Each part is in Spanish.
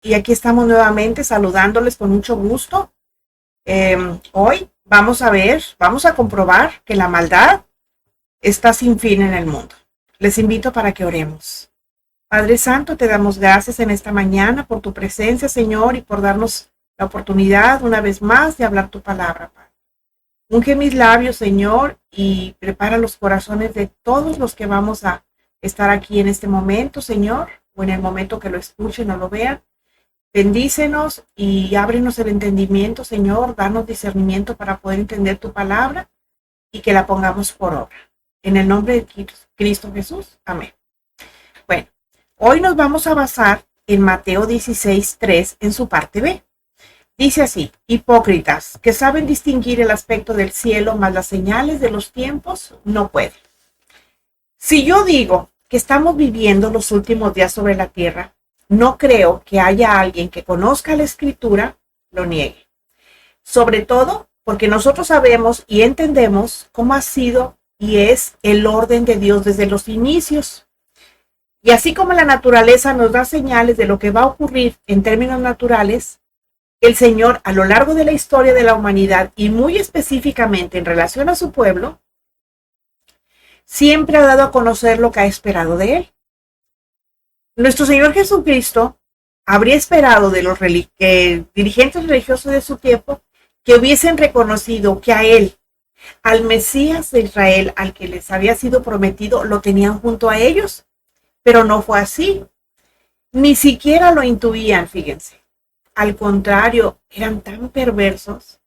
y aquí estamos nuevamente saludándoles con mucho gusto. Hoy vamos a comprobar que la maldad está sin fin en el mundo. Les invito para que oremos. Padre Santo, te damos gracias en esta mañana por tu presencia, Señor, y por darnos la oportunidad una vez más de hablar tu palabra, Padre. Unge mis labios, Señor, y prepara los corazones de todos los que vamos a estar aquí en este momento, Señor, o en el momento que lo escuchen o lo vean. Bendícenos y ábrenos el entendimiento, Señor, danos discernimiento para poder entender tu palabra y que la pongamos por obra. En el nombre de Cristo Jesús. Amén. Bueno, hoy nos vamos a basar en Mateo 16:3 en su parte B. Dice así: hipócritas, que saben distinguir el aspecto del cielo, mas las señales de los tiempos no pueden. Si yo digo que estamos viviendo los últimos días sobre la tierra, no creo que haya alguien que conozca la Escritura lo niegue. Sobre todo porque nosotros sabemos y entendemos cómo ha sido y es el orden de Dios desde los inicios. Y así como la naturaleza nos da señales de lo que va a ocurrir en términos naturales, el Señor a lo largo de la historia de la humanidad y muy específicamente en relación a su pueblo, siempre ha dado a conocer lo que ha esperado de él. Nuestro Señor Jesucristo habría esperado de los dirigentes religiosos de su tiempo que hubiesen reconocido que a él, al Mesías de Israel, al que les había sido prometido, lo tenían junto a ellos, pero no fue así. Ni siquiera lo intuían, fíjense. Al contrario, eran tan perversos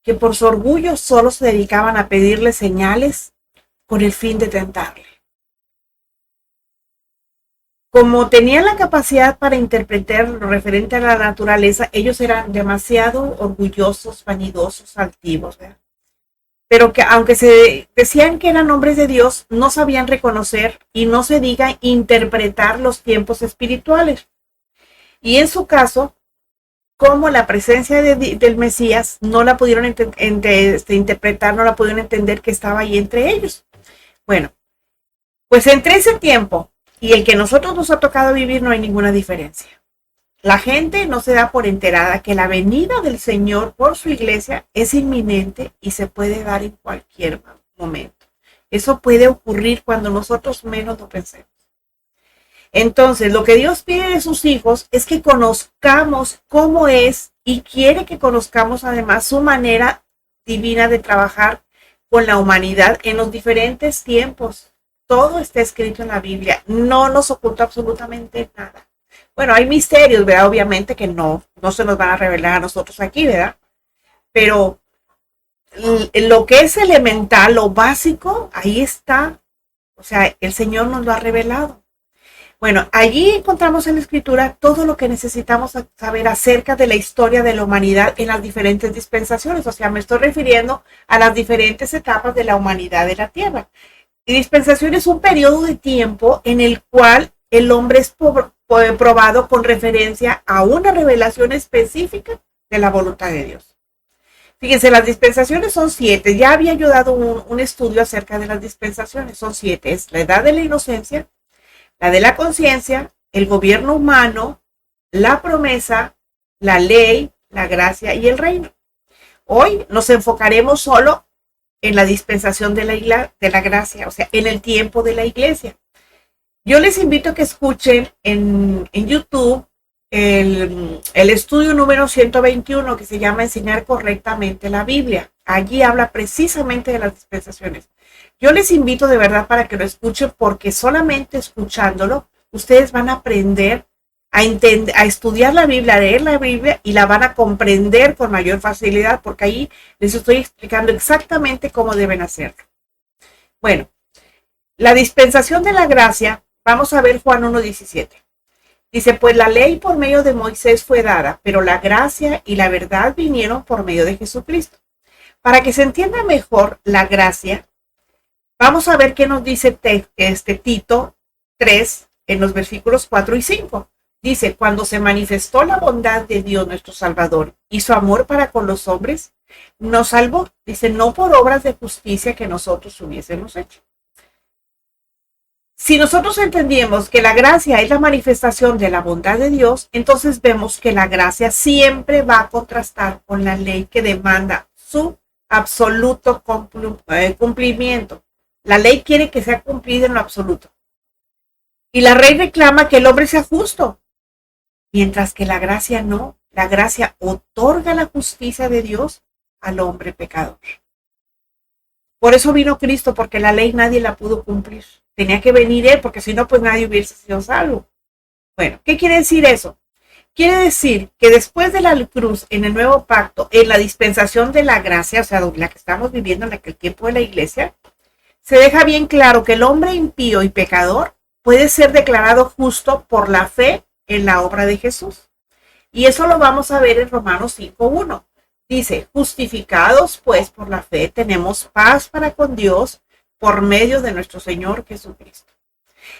que por su orgullo solo se dedicaban a pedirle señales con el fin de tentarle. Como tenían la capacidad para interpretar lo referente a la naturaleza, ellos eran demasiado orgullosos, vanidosos, altivos, ¿verdad? Pero que aunque se decían que eran hombres de Dios, no sabían reconocer y no se diga interpretar los tiempos espirituales. Y en su caso, como la presencia del Mesías no la pudieron interpretar, no la pudieron entender que estaba ahí entre ellos. Bueno, pues entre ese tiempo y el que nosotros nos ha tocado vivir no hay ninguna diferencia. La gente no se da por enterada que la venida del Señor por su iglesia es inminente y se puede dar en cualquier momento. Eso puede ocurrir cuando nosotros menos lo pensemos. Entonces, lo que Dios pide de sus hijos es que conozcamos cómo es y quiere que conozcamos además su manera divina de trabajar con la humanidad en los diferentes tiempos. Todo está escrito en la Biblia, no nos oculta absolutamente nada. Bueno, hay misterios, ¿verdad? Obviamente que no se nos van a revelar a nosotros aquí, ¿verdad? Pero lo que es elemental, lo básico, ahí está. O sea, el Señor nos lo ha revelado. Bueno, allí encontramos en la Escritura todo lo que necesitamos saber acerca de la historia de la humanidad en las diferentes dispensaciones. O sea, me estoy refiriendo a las diferentes etapas de la humanidad de la tierra. Y dispensación es un periodo de tiempo en el cual el hombre es probado con referencia a una revelación específica de la voluntad de Dios. Fíjense, las dispensaciones son 7. Ya había yo dado un estudio acerca de las dispensaciones. Son 7. Es la edad de la inocencia, la de la conciencia, el gobierno humano, la promesa, la ley, la gracia y el reino. Hoy nos enfocaremos solo en la dispensación de la gracia, o sea, en el tiempo de la iglesia. Yo les invito a que escuchen en YouTube el estudio número 121 que se llama Enseñar correctamente la Biblia. Allí habla precisamente de las dispensaciones. Yo les invito de verdad para que lo escuchen porque solamente escuchándolo ustedes van a aprender a estudiar la Biblia, a leer la Biblia y la van a comprender con mayor facilidad porque ahí les estoy explicando exactamente cómo deben hacerlo. Bueno, la dispensación de la gracia, vamos a ver Juan 1:17. Dice, pues la ley por medio de Moisés fue dada, pero la gracia y la verdad vinieron por medio de Jesucristo. Para que se entienda mejor la gracia, vamos a ver qué nos dice Tito 3 en los versículos 4 y 5. Dice, cuando se manifestó la bondad de Dios nuestro Salvador y su amor para con los hombres, nos salvó. Dice, no por obras de justicia que nosotros hubiésemos hecho, Si nosotros entendemos que la gracia es la manifestación de la bondad de Dios, entonces vemos que la gracia siempre va a contrastar con la ley que demanda su absoluto cumplimiento. La ley quiere que sea cumplida en lo absoluto. Y la ley reclama que el hombre sea justo, mientras que la gracia no. La gracia otorga la justicia de Dios al hombre pecador. Por eso vino Cristo, porque la ley nadie la pudo cumplir. Tenía que venir Él, porque si no, pues nadie hubiese sido salvo. Bueno, ¿qué quiere decir eso? Quiere decir que después de la cruz, en el nuevo pacto, en la dispensación de la gracia, o sea, la que estamos viviendo en el tiempo de la iglesia, se deja bien claro que el hombre impío y pecador puede ser declarado justo por la fe en la obra de Jesús. Y eso lo vamos a ver en Romanos 5:1. Dice, justificados pues por la fe, tenemos paz para con Dios por medio de nuestro Señor Jesucristo.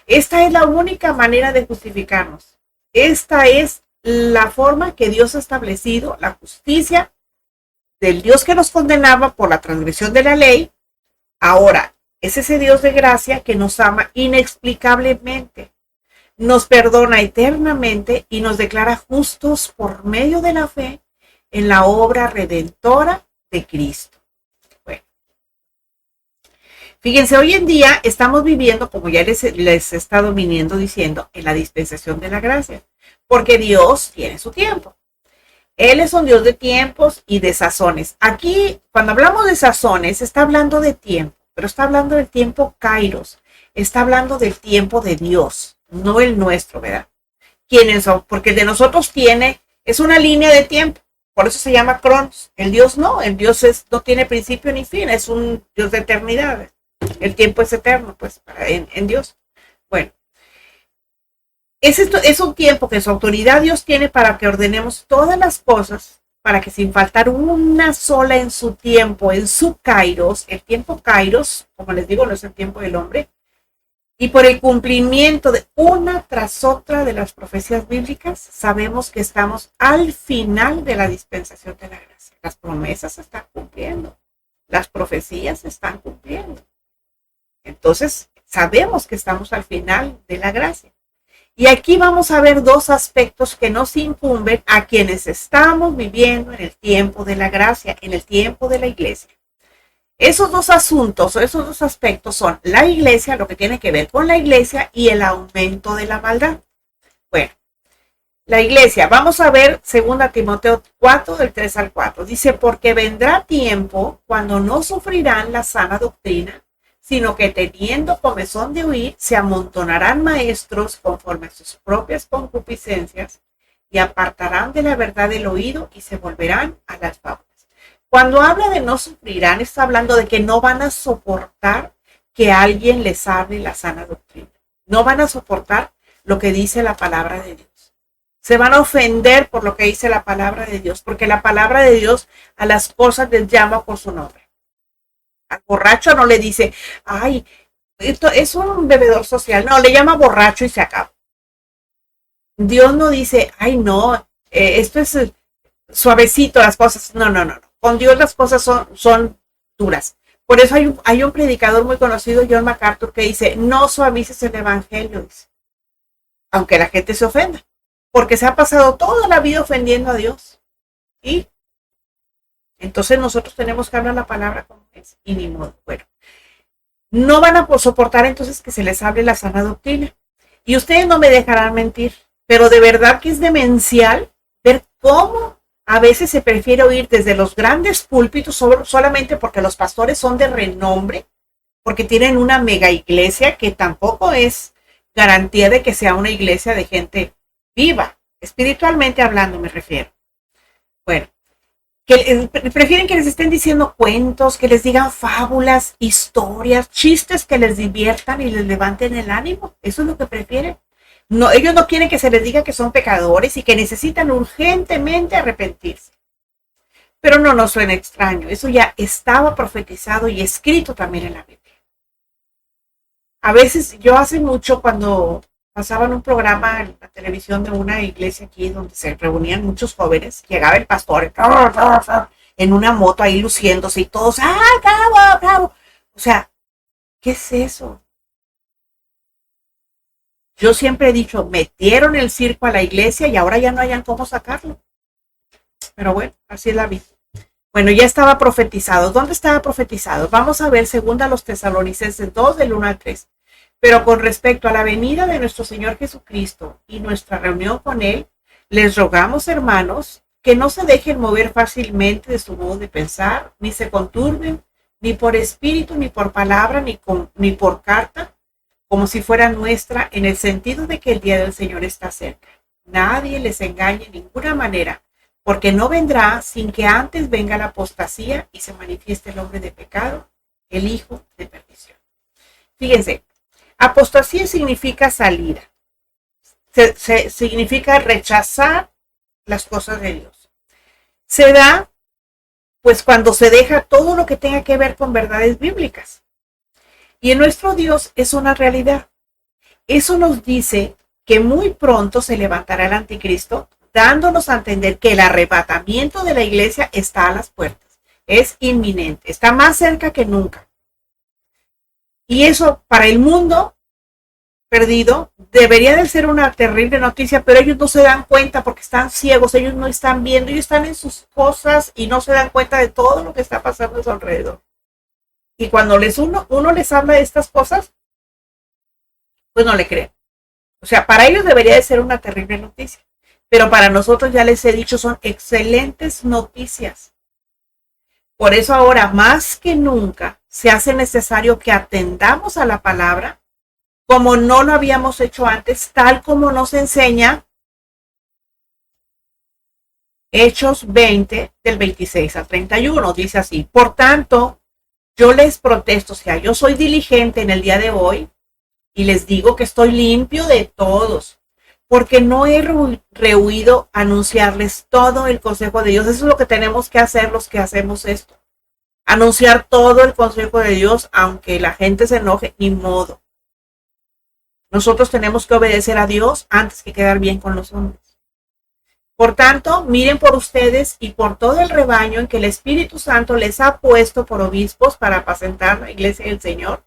Esta es la única manera de justificarnos. Esta es la forma que Dios ha establecido, la justicia del Dios que nos condenaba por la transgresión de la ley. Ahora, es ese Dios de gracia que nos ama inexplicablemente, nos perdona eternamente y nos declara justos por medio de la fe en la obra redentora de Cristo. Bueno, fíjense, hoy en día estamos viviendo, como ya les he estado viniendo diciendo, en la dispensación de la gracia, porque Dios tiene su tiempo. Él es un Dios de tiempos y de sazones. Aquí, cuando hablamos de sazones, está hablando de tiempo, pero está hablando del tiempo kairos, está hablando del tiempo de Dios, no el nuestro, ¿verdad? ¿Quiénes son? Porque el de nosotros es una línea de tiempo. Por eso se llama Cronos. El Dios no. El Dios no tiene principio ni fin. Es un Dios de eternidad. El tiempo es eterno, pues, en Dios. Bueno. Es un tiempo que en su autoridad Dios tiene para que ordenemos todas las cosas, para que sin faltar una sola en su tiempo, en su kairos, el tiempo kairos, como les digo, no es el tiempo del hombre, y por el cumplimiento de una tras otra de las profecías bíblicas, sabemos que estamos al final de la dispensación de la gracia. Las promesas se están cumpliendo, las profecías se están cumpliendo. Entonces, sabemos que estamos al final de la gracia. Y aquí vamos a ver dos aspectos que nos incumben a quienes estamos viviendo en el tiempo de la gracia, en el tiempo de la iglesia. Esos dos asuntos o esos dos aspectos son la iglesia, lo que tiene que ver con la iglesia y el aumento de la maldad. Bueno, la iglesia, vamos a ver 2 Timoteo 4, del 3 al 4. Dice, porque vendrá tiempo cuando no sufrirán la sana doctrina, sino que teniendo comezón de oír, se amontonarán maestros conforme a sus propias concupiscencias y apartarán de la verdad el oído y se volverán a las fábulas. Cuando habla de no sufrirán, está hablando de que no van a soportar que alguien les hable la sana doctrina. No van a soportar lo que dice la palabra de Dios. Se van a ofender por lo que dice la palabra de Dios, porque la palabra de Dios a las cosas les llama por su nombre. Al borracho no le dice, ay, esto es un bebedor social. No, le llama borracho y se acaba. Dios no dice, ay, no, esto es suavecito las cosas. No. Con Dios las cosas son duras. Por eso hay un predicador muy conocido, John MacArthur, que dice, no suavices el evangelio, dice, aunque la gente se ofenda, porque se ha pasado toda la vida ofendiendo a Dios. Y entonces nosotros tenemos que hablar la palabra como es, y ni modo. Bueno, no van a soportar entonces que se les hable la sana doctrina. Y ustedes no me dejarán mentir, pero de verdad que es demencial ver cómo a veces se prefiere oír desde los grandes púlpitos solamente porque los pastores son de renombre, porque tienen una mega iglesia que tampoco es garantía de que sea una iglesia de gente viva, espiritualmente hablando me refiero. Bueno, que prefieren que les estén diciendo cuentos, que les digan fábulas, historias, chistes que les diviertan y les levanten el ánimo. Eso es lo que prefieren. No, ellos no quieren que se les diga que son pecadores y que necesitan urgentemente arrepentirse. Pero no nos suena extraño. Eso ya estaba profetizado y escrito también en la Biblia. A veces, yo hace mucho, cuando pasaban un programa en la televisión de una iglesia aquí donde se reunían muchos jóvenes, llegaba el pastor en una moto ahí luciéndose y todos, ¡ah, bravo, bravo! O sea, ¿qué es eso? Yo siempre he dicho, metieron el circo a la iglesia y ahora ya no hayan cómo sacarlo. Pero bueno, así es la vida. Bueno, ya estaba profetizado. ¿Dónde estaba profetizado? Vamos a ver segunda a los Tesalonicenses 2 del 1 al 3. Pero con respecto a la venida de nuestro Señor Jesucristo y nuestra reunión con Él, les rogamos, hermanos, que no se dejen mover fácilmente de su modo de pensar, ni se conturben, ni por espíritu, ni por palabra, ni por carta, como si fuera nuestra, en el sentido de que el día del Señor está cerca. Nadie les engañe de ninguna manera, porque no vendrá sin que antes venga la apostasía y se manifieste el hombre de pecado, el hijo de perdición. Fíjense, apostasía significa salida, significa rechazar las cosas de Dios. Se da, pues, cuando se deja todo lo que tenga que ver con verdades bíblicas. Y en nuestro Dios es una realidad. Eso nos dice que muy pronto se levantará el anticristo, dándonos a entender que el arrebatamiento de la iglesia está a las puertas. Es inminente, está más cerca que nunca. Y eso para el mundo perdido debería de ser una terrible noticia, pero ellos no se dan cuenta porque están ciegos, ellos no están viendo, ellos están en sus cosas y no se dan cuenta de todo lo que está pasando a su alrededor. Y cuando uno les habla de estas cosas, pues no le creen. O sea, para ellos debería de ser una terrible noticia. Pero para nosotros, ya les he dicho, son excelentes noticias. Por eso ahora, más que nunca, se hace necesario que atendamos a la palabra, como no lo habíamos hecho antes, tal como nos enseña Hechos 20, del 26 al 31. Dice así: por tanto, yo les protesto, o sea, yo soy diligente en el día de hoy y les digo que estoy limpio de todos, porque no he rehuido anunciarles todo el consejo de Dios. Eso es lo que tenemos que hacer los que hacemos esto. Anunciar todo el consejo de Dios, aunque la gente se enoje, ni modo. Nosotros tenemos que obedecer a Dios antes que quedar bien con los hombres. Por tanto, miren por ustedes y por todo el rebaño en que el Espíritu Santo les ha puesto por obispos para apacentar la iglesia del Señor,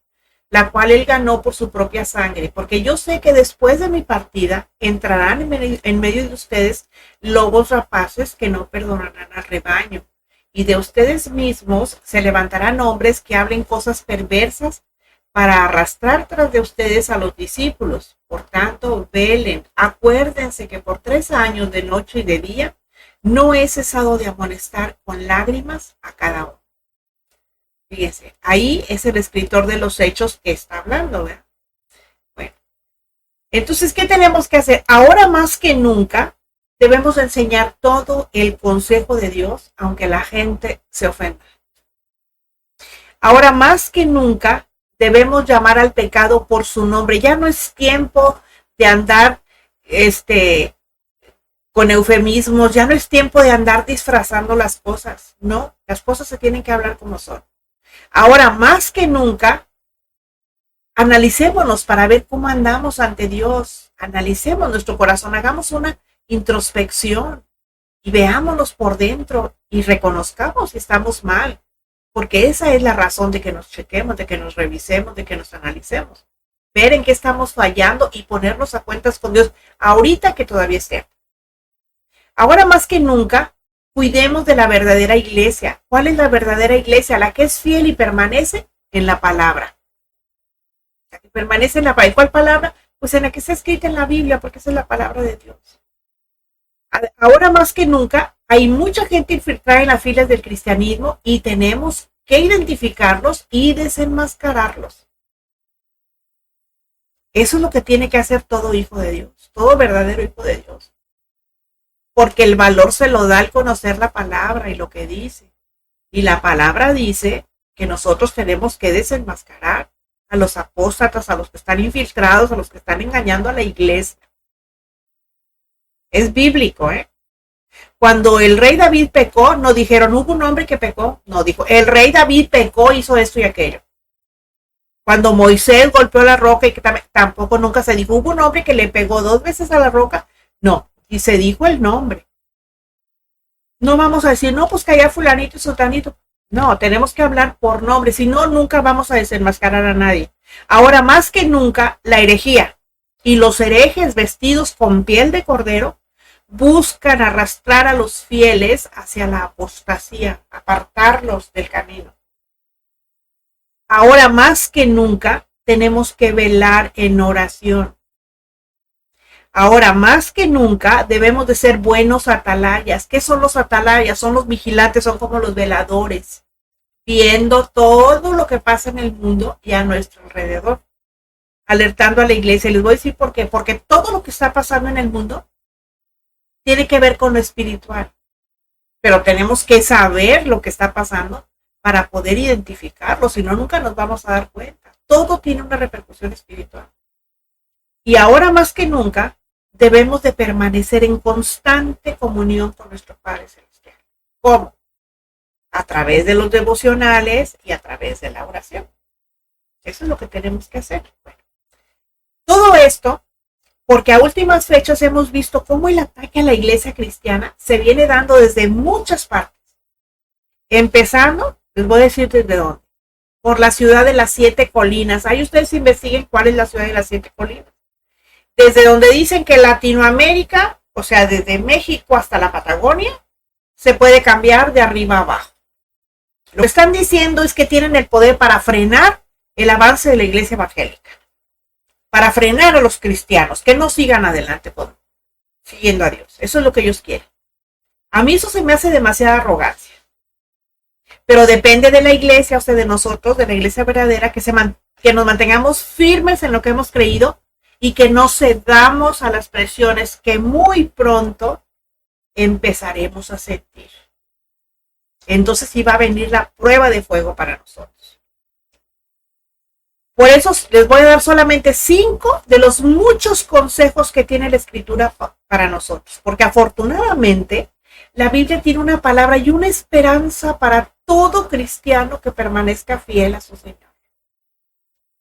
la cual Él ganó por su propia sangre, porque yo sé que después de mi partida entrarán en medio de ustedes lobos rapaces que no perdonarán al rebaño, y de ustedes mismos se levantarán hombres que hablen cosas perversas para arrastrar tras de ustedes a los discípulos. Por tanto, velen, acuérdense que por 3 años de noche y de día no he cesado de amonestar con lágrimas a cada uno. Fíjense, ahí es el escritor de los Hechos que está hablando, ¿verdad? Bueno, entonces, ¿qué tenemos que hacer? Ahora más que nunca debemos enseñar todo el consejo de Dios, aunque la gente se ofenda. Ahora más que nunca debemos llamar al pecado por su nombre. Ya no es tiempo de andar con eufemismos, ya no es tiempo de andar disfrazando las cosas. No, las cosas se tienen que hablar como son. Ahora más que nunca, analicémonos para ver cómo andamos ante Dios. Analicemos nuestro corazón, hagamos una introspección y veámonos por dentro y reconozcamos si estamos mal. Porque esa es la razón de que nos chequemos, de que nos revisemos, de que nos analicemos. Ver en qué estamos fallando y ponernos a cuentas con Dios ahorita que todavía esté. Ahora más que nunca, cuidemos de la verdadera iglesia. ¿Cuál es la verdadera iglesia? La que es fiel y permanece en la palabra. La que permanece en la palabra. ¿Y cuál palabra? Pues en la que está escrita en la Biblia, porque esa es la palabra de Dios. Ahora más que nunca, hay mucha gente infiltrada en las filas del cristianismo y tenemos que identificarlos y desenmascararlos. Eso es lo que tiene que hacer todo hijo de Dios, todo verdadero hijo de Dios. Porque el valor se lo da al conocer la palabra y lo que dice. Y la palabra dice que nosotros tenemos que desenmascarar a los apóstatas, a los que están infiltrados, a los que están engañando a la iglesia. Es bíblico, ¿eh? Cuando el rey David pecó, no dijeron, hubo un hombre que pecó. No, dijo, el rey David pecó, hizo esto y aquello. Cuando Moisés golpeó la roca, y que tampoco nunca se dijo, hubo un hombre que le pegó 2 veces a la roca. No, y se dijo el nombre. No vamos a decir, no, pues que allá fulanito y sultanito. No, tenemos que hablar por nombre, si no, nunca vamos a desenmascarar a nadie. Ahora, más que nunca, la herejía. Y los herejes vestidos con piel de cordero buscan arrastrar a los fieles hacia la apostasía, apartarlos del camino. Ahora más que nunca tenemos que velar en oración. Ahora más que nunca debemos de ser buenos atalayas. ¿Qué son los atalayas? Son los vigilantes, son como los veladores, viendo todo lo que pasa en el mundo y a nuestro alrededor, alertando a la iglesia. Les voy a decir por qué. Porque todo lo que está pasando en el mundo tiene que ver con lo espiritual. Pero tenemos que saber lo que está pasando para poder identificarlo, si no, nunca nos vamos a dar cuenta. Todo tiene una repercusión espiritual. Y ahora más que nunca, debemos de permanecer en constante comunión con nuestro Padre Celestial. ¿Cómo? A través de los devocionales y a través de la oración. Eso es lo que tenemos que hacer. Bueno, todo esto porque a últimas fechas hemos visto cómo el ataque a la iglesia cristiana se viene dando desde muchas partes. Empezando, les voy a decir desde dónde. Por la ciudad de las 7 colinas. Ahí ustedes investiguen cuál es la ciudad de las 7 colinas. Desde donde dicen que Latinoamérica, o sea, desde México hasta la Patagonia, se puede cambiar de arriba a abajo. Lo que están diciendo es que tienen el poder para frenar el avance de la iglesia evangélica, para frenar a los cristianos, que no sigan adelante siguiendo a Dios. Eso es lo que ellos quieren. A mí eso se me hace demasiada arrogancia. Pero depende de la iglesia, o sea, de nosotros, de la iglesia verdadera, que nos mantengamos firmes en lo que hemos creído y que no cedamos a las presiones que muy pronto empezaremos a sentir. Entonces sí va a venir la prueba de fuego para nosotros. Por eso les voy a dar solamente 5 de los muchos consejos que tiene la Escritura para nosotros. Porque afortunadamente la Biblia tiene una palabra y una esperanza para todo cristiano que permanezca fiel a su Señor.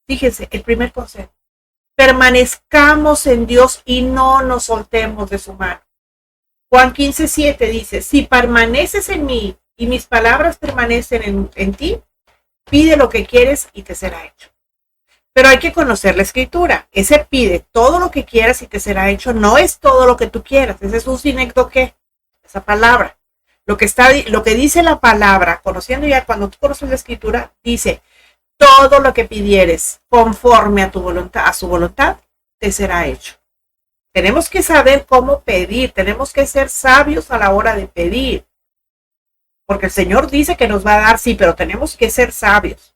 Fíjense, el primer consejo. Permanezcamos en Dios y no nos soltemos de su mano. Juan 15:7 dice, si permaneces en mí y mis palabras permanecen en ti, pide lo que quieres y te será hecho. Pero hay que conocer la Escritura. Ese pide todo lo que quieras y te será hecho. No es todo lo que tú quieras. Ese es un sinécdoque, esa palabra. Lo que dice la palabra, conociendo ya, cuando tú conoces la Escritura, dice, todo lo que pidieres conforme a tu voluntad, a su voluntad, te será hecho. Tenemos que saber cómo pedir, tenemos que ser sabios a la hora de pedir. Porque el Señor dice que nos va a dar, sí, pero tenemos que ser sabios.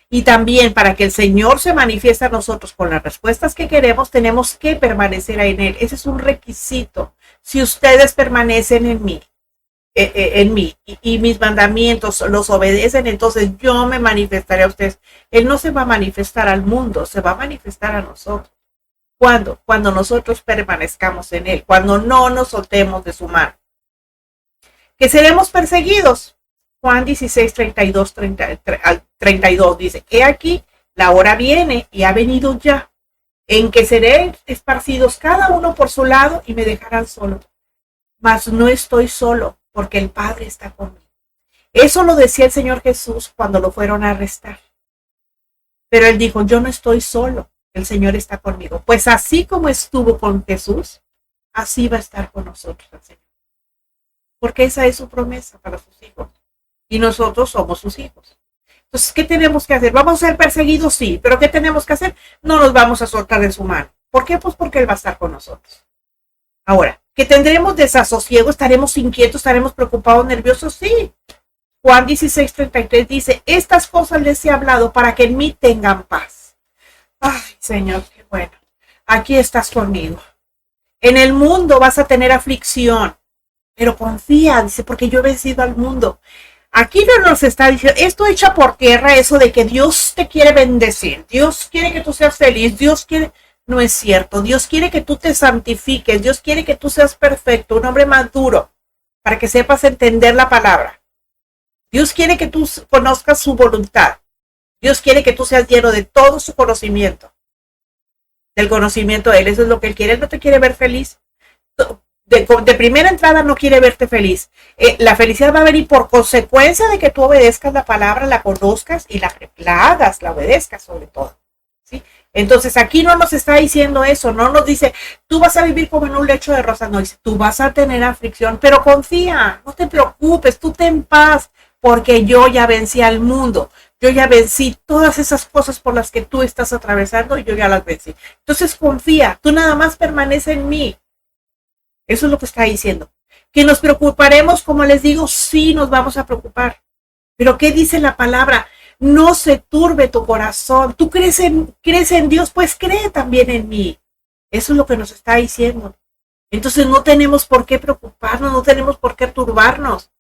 Y también para que el Señor se manifieste a nosotros con las respuestas que queremos, tenemos que permanecer en Él. Ese es un requisito. Si ustedes permanecen en mí, y mis mandamientos los obedecen, entonces yo me manifestaré a ustedes. Él no se va a manifestar al mundo, se va a manifestar a nosotros. ¿Cuándo? Cuando nosotros permanezcamos en Él, cuando no nos soltemos de su mano. Que seremos perseguidos. Juan 16:32 dice, he aquí, la hora viene y ha venido ya, en que seré esparcidos cada uno por su lado y me dejarán solo. Mas no estoy solo, porque el Padre está conmigo. Eso lo decía el Señor Jesús cuando lo fueron a arrestar. Pero Él dijo, yo no estoy solo, el Señor está conmigo. Pues así como estuvo con Jesús, así va a estar con nosotros el Señor. Porque esa es su promesa para sus hijos. Y nosotros somos sus hijos. Entonces, ¿qué tenemos que hacer? ¿Vamos a ser perseguidos? Sí. ¿Pero qué tenemos que hacer? No nos vamos a soltar de su mano. ¿Por qué? Pues porque Él va a estar con nosotros. Ahora, ¿que tendremos desasosiego? ¿Estaremos inquietos? ¿Estaremos preocupados, nerviosos? Sí. Juan 16:33 dice, estas cosas les he hablado para que en mí tengan paz. Ay, Señor, qué bueno. Aquí estás conmigo. En el mundo vas a tener aflicción, pero confía, dice, porque yo he vencido al mundo. Aquí no nos está diciendo, esto echa por tierra eso de que Dios te quiere bendecir, Dios quiere que tú seas feliz, Dios quiere... No es cierto, Dios quiere que tú te santifiques, Dios quiere que tú seas perfecto, un hombre maduro, para que sepas entender la palabra. Dios quiere que tú conozcas su voluntad. Dios quiere que tú seas lleno de todo su conocimiento, del conocimiento de Él. Eso es lo que Él quiere. Él no te quiere ver feliz. De primera entrada no quiere verte feliz. La felicidad va a venir por consecuencia de que tú obedezcas la palabra, la conozcas y la hagas, la obedezcas sobre todo. ¿sí? Entonces aquí no nos está diciendo eso, no nos dice, tú vas a vivir como en un lecho de rosas, no dice, tú vas a tener aflicción, pero confía, no te preocupes, tú ten paz, porque yo ya vencí al mundo, yo ya vencí todas esas cosas por las que tú estás atravesando y yo ya las vencí. Entonces confía, tú nada más permanece en mí. Eso es lo que está diciendo. Que nos preocuparemos, como les digo, sí nos vamos a preocupar. Pero ¿qué dice la palabra? No se turbe tu corazón. Tú crees en Dios, pues cree también en mí. Eso es lo que nos está diciendo. Entonces no tenemos por qué preocuparnos, no tenemos por qué turbarnos.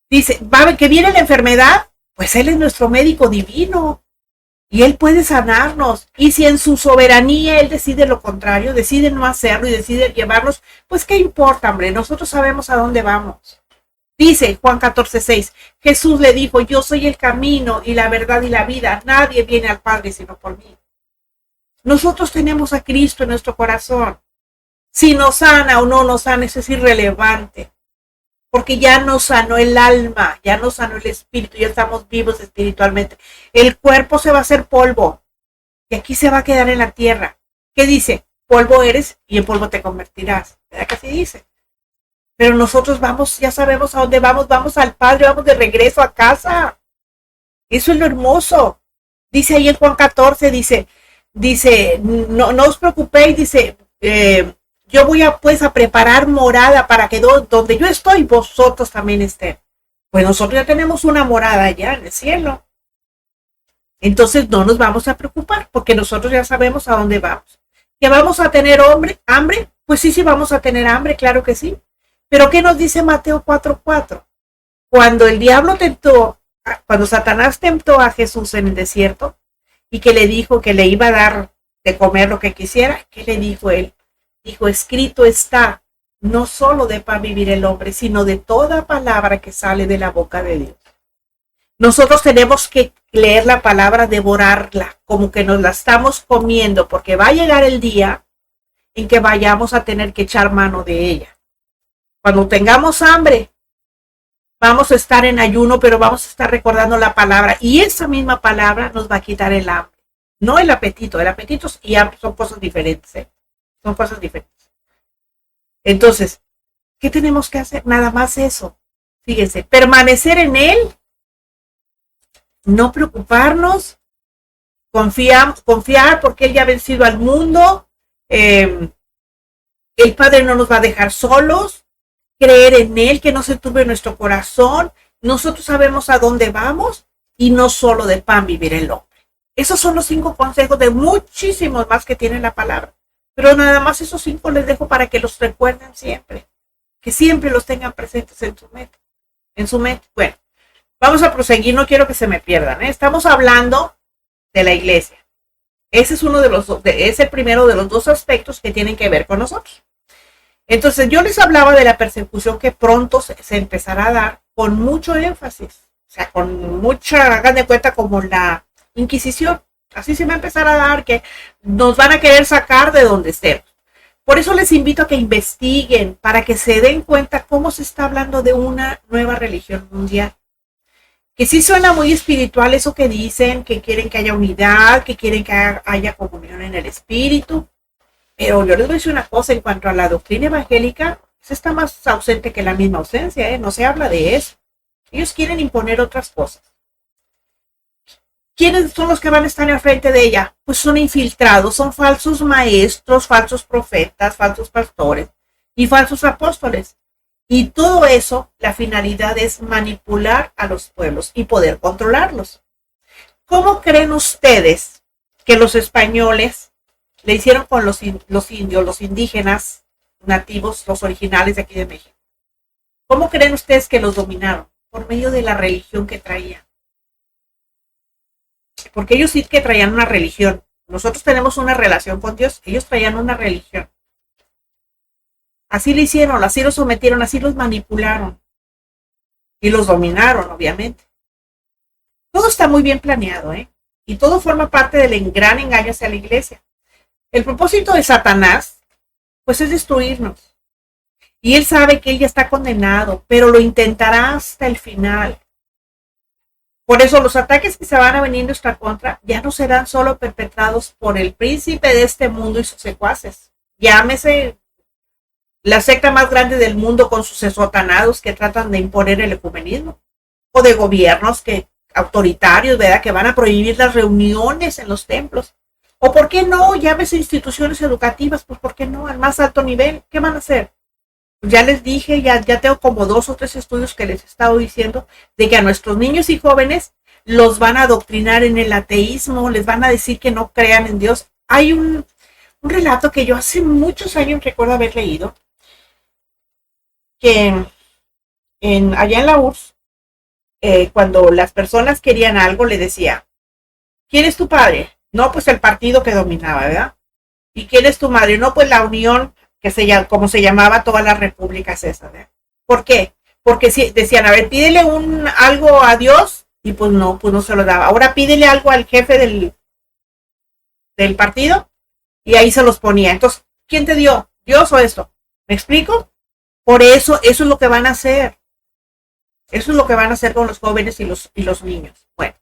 Dice, ¿va que viene la enfermedad? Pues Él es nuestro médico divino y Él puede sanarnos. Y si en su soberanía Él decide lo contrario, decide no hacerlo y decide llevarnos, pues ¿qué importa, hombre? Nosotros sabemos a dónde vamos. Dice Juan 14:6, Jesús le dijo, yo soy el camino y la verdad y la vida. Nadie viene al Padre sino por mí. Nosotros tenemos a Cristo en nuestro corazón. Si nos sana o no nos sana, eso es irrelevante. Porque ya nos sanó el alma, ya nos sanó el espíritu, ya estamos vivos espiritualmente. El cuerpo se va a hacer polvo y aquí se va a quedar en la tierra. ¿Qué dice? Polvo eres y en polvo te convertirás. ¿Verdad que así dice? Pero nosotros vamos, ya sabemos a dónde vamos, vamos al Padre, vamos de regreso a casa. Eso es lo hermoso. Dice ahí en Juan 14, dice, no os preocupéis, dice, yo voy a preparar morada para que donde yo estoy, vosotros también estén. Pues nosotros ya tenemos una morada allá en el cielo. Entonces no nos vamos a preocupar, porque nosotros ya sabemos a dónde vamos. ¿Que vamos a tener hambre? Pues sí vamos a tener hambre, claro que sí. Pero ¿qué nos dice Mateo 4:4? Cuando Satanás tentó a Jesús en el desierto y que le dijo que le iba a dar de comer lo que quisiera, ¿qué le dijo él? Dijo, escrito está, no solo de pan vivir el hombre, sino de toda palabra que sale de la boca de Dios. Nosotros tenemos que leer la palabra, devorarla, como que nos la estamos comiendo, porque va a llegar el día en que vayamos a tener que echar mano de ella. Cuando tengamos hambre, vamos a estar en ayuno, pero vamos a estar recordando la palabra, y esa misma palabra nos va a quitar el hambre, no el apetito y hambre son cosas diferentes, ¿eh? Son cosas diferentes. Entonces, ¿qué tenemos que hacer? Nada más eso. Fíjense, permanecer en Él, no preocuparnos, confiar porque Él ya ha vencido al mundo, el Padre no nos va a dejar solos, creer en Él, que no se turbe nuestro corazón, nosotros sabemos a dónde vamos y no solo de pan vivir el hombre. Esos son los 5 consejos de muchísimos más que tiene la palabra. Pero nada más esos 5 les dejo para que los recuerden siempre. Que siempre los tengan presentes en su mente. Bueno, vamos a proseguir, no quiero que se me pierdan, ¿eh? Estamos hablando de la iglesia. Ese es es el primero de los 2 aspectos que tienen que ver con nosotros. Entonces, yo les hablaba de la persecución que pronto se empezará a dar con mucho énfasis. O sea, con mucha, hagan de cuenta como la Inquisición. Así se va a empezar a dar, que nos van a querer sacar de donde estemos. Por eso les invito a que investiguen, para que se den cuenta cómo se está hablando de una nueva religión mundial. Que sí suena muy espiritual eso que dicen, que quieren que haya unidad, que quieren que haya comunión en el espíritu. Pero yo les voy a decir una cosa, en cuanto a la doctrina evangélica, eso está más ausente que la misma ausencia, ¿eh? No se habla de eso. Ellos quieren imponer otras cosas. ¿Quiénes son los que van a estar al frente de ella? Pues son infiltrados, son falsos maestros, falsos profetas, falsos pastores y falsos apóstoles. Y todo eso, la finalidad es manipular a los pueblos y poder controlarlos. ¿Cómo creen ustedes que los españoles le hicieron con los indios, los indígenas nativos, los originales de aquí de México? ¿Cómo creen ustedes que los dominaron? Por medio de la religión que traían. Porque ellos sí que traían una religión. Nosotros tenemos una relación con Dios, ellos traían una religión. Así lo hicieron, así los sometieron, así los manipularon. Y los dominaron, obviamente. Todo está muy bien planeado, ¿eh? Y todo forma parte del gran engaño hacia la iglesia. El propósito de Satanás, pues es destruirnos. Y él sabe que él ya está condenado, pero lo intentará hasta el final. Por eso los ataques que se van a venir en nuestra contra ya no serán solo perpetrados por el príncipe de este mundo y sus secuaces. Llámese la secta más grande del mundo con sus esotanados que tratan de imponer el ecumenismo, o de gobiernos autoritarios, ¿verdad?, que van a prohibir las reuniones en los templos. O por qué no, llámese instituciones educativas, pues por qué no, al más alto nivel, ¿qué van a hacer? Pues ya les dije, ya tengo como 2 o 3 estudios que les he estado diciendo de que a nuestros niños y jóvenes los van a adoctrinar en el ateísmo, les van a decir que no crean en Dios. Hay un relato que yo hace muchos años recuerdo haber leído, que allá en la URSS, cuando las personas querían algo, le decía, ¿quién es tu padre? No, pues el partido que dominaba, ¿verdad? ¿Y quién es tu madre? No, pues la unión, como se llamaba todas las repúblicas esas, ¿verdad? ¿Por qué? Porque si decían, a ver, pídele algo a Dios, y pues no se lo daba. Ahora pídele algo al jefe del partido, y ahí se los ponía. Entonces, ¿quién te dio? ¿Dios o esto? ¿Me explico? Por eso es lo que van a hacer. Eso es lo que van a hacer con los jóvenes y los niños. Bueno,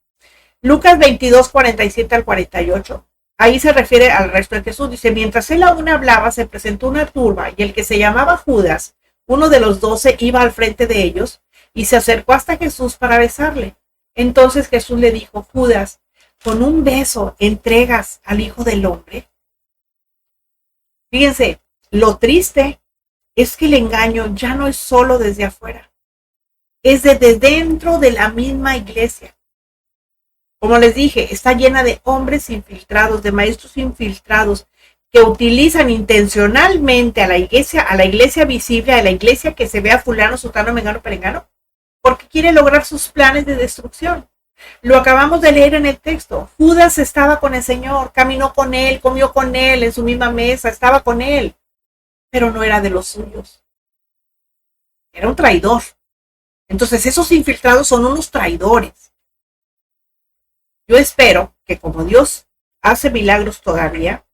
Lucas 22, 47 al 48. Ahí se refiere al resto de Jesús. Dice, mientras él aún hablaba, se presentó una turba y el que se llamaba Judas, uno de los 12, iba al frente de ellos y se acercó hasta Jesús para besarle. Entonces Jesús le dijo, Judas, ¿con un beso entregas al Hijo del Hombre? Fíjense, lo triste es que el engaño ya no es solo desde afuera, es desde dentro de la misma iglesia. Como les dije, está llena de hombres infiltrados, de maestros infiltrados, que utilizan intencionalmente a la iglesia visible, a la iglesia que se vea fulano, sutano, mengano, perengano, porque quiere lograr sus planes de destrucción. Lo acabamos de leer en el texto. Judas estaba con el Señor, caminó con él, comió con él en su misma mesa, estaba con él, pero no era de los suyos. Era un traidor. Entonces esos infiltrados son unos traidores. Yo espero que como Dios hace milagros todavía,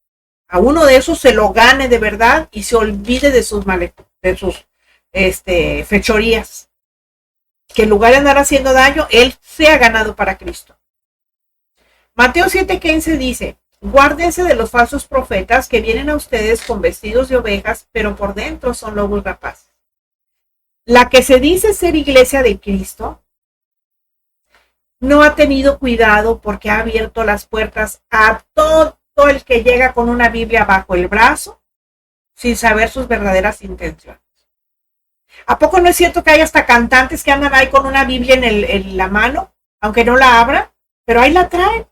a uno de esos se lo gane de verdad y se olvide de sus fechorías. Que en lugar de andar haciendo daño, él sea ganado para Cristo. Mateo 7:15 dice, guárdense de los falsos profetas que vienen a ustedes con vestidos de ovejas, pero por dentro son lobos rapaces. La que se dice ser iglesia de Cristo no ha tenido cuidado porque ha abierto las puertas a todo el que llega con una Biblia bajo el brazo sin saber sus verdaderas intenciones. ¿A poco no es cierto que hay hasta cantantes que andan ahí con una Biblia en la mano, aunque no la abran, pero ahí la traen?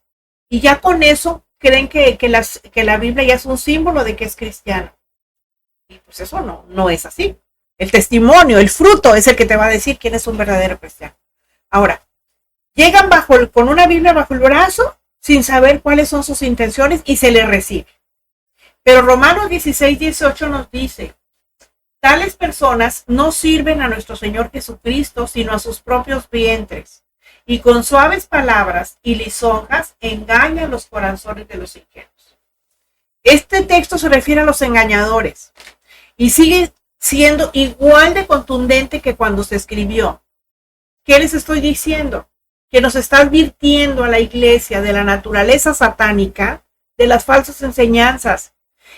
Y ya con eso creen que la Biblia ya es un símbolo de que es cristiano. Y pues eso no es así. El testimonio, el fruto es el que te va a decir quién es un verdadero cristiano. Ahora, llegan con una Biblia bajo el brazo sin saber cuáles son sus intenciones y se les recibe. Pero Romanos 16:18 nos dice, tales personas no sirven a nuestro Señor Jesucristo, sino a sus propios vientres, y con suaves palabras y lisonjas engañan los corazones de los ingenuos. Este texto se refiere a los engañadores y sigue siendo igual de contundente que cuando se escribió. ¿Qué les estoy diciendo? Que nos está advirtiendo a la iglesia de la naturaleza satánica, de las falsas enseñanzas,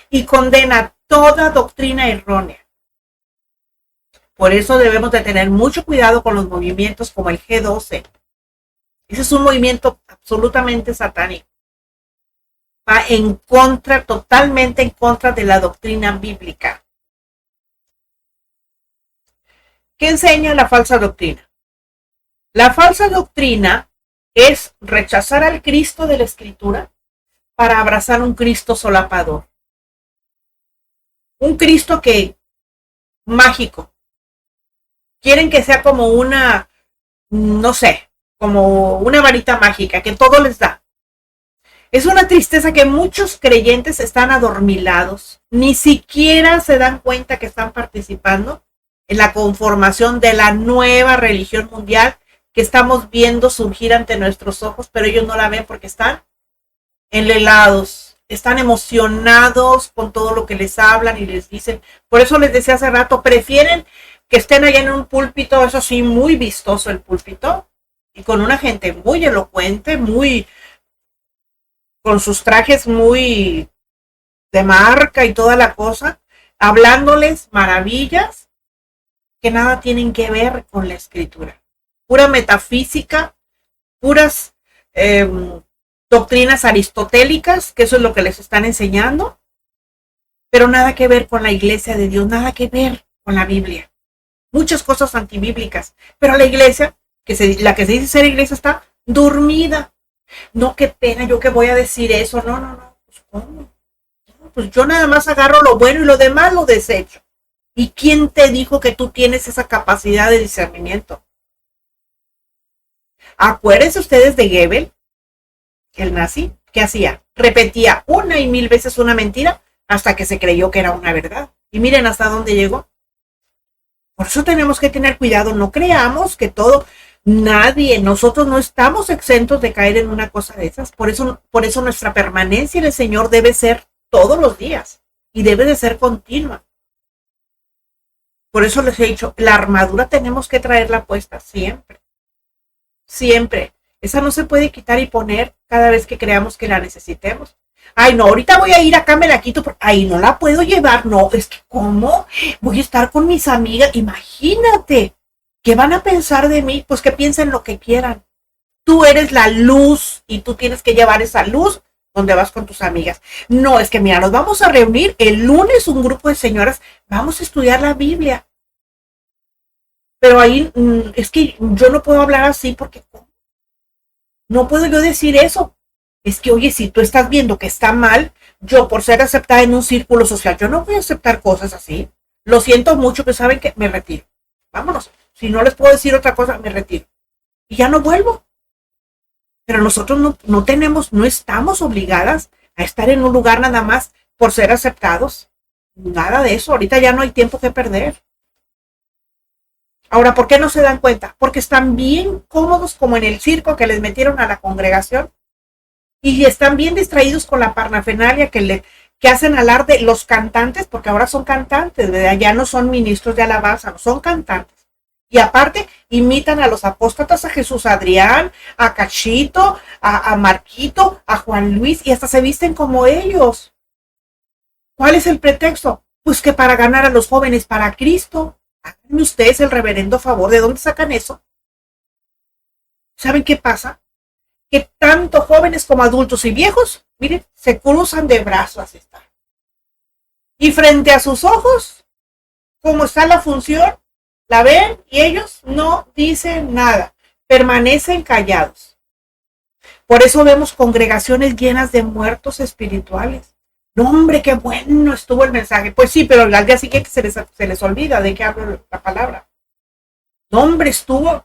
y condena toda doctrina errónea. Por eso debemos de tener mucho cuidado con los movimientos como el G12. Ese es un movimiento absolutamente satánico. Va totalmente en contra de la doctrina bíblica. ¿Qué enseña la falsa doctrina? La falsa doctrina es rechazar al Cristo de la Escritura para abrazar un Cristo solapador. Un Cristo mágico. Quieren que sea como como una varita mágica, que todo les da. Es una tristeza que muchos creyentes están adormilados, ni siquiera se dan cuenta que están participando en la conformación de la nueva religión mundial que estamos viendo surgir ante nuestros ojos, pero ellos no la ven porque están enlelados, están emocionados con todo lo que les hablan y les dicen. Por eso les decía hace rato, prefieren que estén allá en un púlpito, eso sí, muy vistoso el púlpito, y con una gente muy elocuente, muy, con sus trajes muy de marca y toda la cosa, hablándoles maravillas que nada tienen que ver con la escritura. Pura metafísica, puras doctrinas aristotélicas, que eso es lo que les están enseñando, pero nada que ver con la iglesia de Dios, nada que ver con la Biblia. Muchas cosas antibíblicas, pero la iglesia, la que se dice ser iglesia, está dormida. No, qué pena, yo que voy a decir eso, no, pues ¿cómo? Pues yo nada más agarro lo bueno y lo demás lo desecho. ¿Y quién te dijo que tú tienes esa capacidad de discernimiento? Acuérdense ustedes de Goebbels, el nazi, ¿qué hacía? Repetía una y mil veces una mentira hasta que se creyó que era una verdad. Y miren hasta dónde llegó. Por eso tenemos que tener cuidado, no creamos que todo, nadie, nosotros no estamos exentos de caer en una cosa de esas. Por eso nuestra permanencia en el Señor debe ser todos los días y debe de ser continua. Por eso les he dicho, la armadura tenemos que traerla puesta siempre. Siempre. Esa no se puede quitar y poner cada vez que creamos que la necesitemos. Ay, no, ahorita voy a ir acá, me la quito. Ay, no la puedo llevar. No, es que ¿cómo? Voy a estar con mis amigas. Imagínate. ¿Qué van a pensar de mí? Pues que piensen lo que quieran. Tú eres la luz y tú tienes que llevar esa luz donde vas con tus amigas. No, es que mira, nos vamos a reunir el lunes un grupo de señoras, vamos a estudiar la Biblia. Pero ahí es que yo no puedo hablar así porque no puedo yo decir eso. Es que, oye, si tú estás viendo que está mal, yo por ser aceptada en un círculo social, yo no voy a aceptar cosas así. Lo siento mucho, pero saben que me retiro. Vámonos. Si no les puedo decir otra cosa, me retiro. Y ya no vuelvo. Pero nosotros no estamos obligadas a estar en un lugar nada más por ser aceptados. Nada de eso. Ahorita ya no hay tiempo que perder. Ahora, ¿por qué no se dan cuenta? Porque están bien cómodos como en el circo que les metieron a la congregación y están bien distraídos con la parnafernalia que hacen alarde los cantantes, porque ahora son cantantes, ¿verdad? Ya no son ministros de alabanza, no son cantantes. Y aparte, imitan a los apóstatas, a Jesús Adrián, a Cachito, a Marquito, a Juan Luis, y hasta se visten como ellos. ¿Cuál es el pretexto? Pues que para ganar a los jóvenes para Cristo. Háganme ustedes el reverendo favor. ¿De dónde sacan eso? ¿Saben qué pasa? Que tanto jóvenes como adultos y viejos, miren, se cruzan de brazos, así está. Y frente a sus ojos, como está la función, la ven y ellos no dicen nada, permanecen callados. Por eso vemos congregaciones llenas de muertos espirituales. No, hombre, qué bueno estuvo el mensaje. Pues sí, pero al día siguiente se les olvida de qué habla la palabra. No, hombre,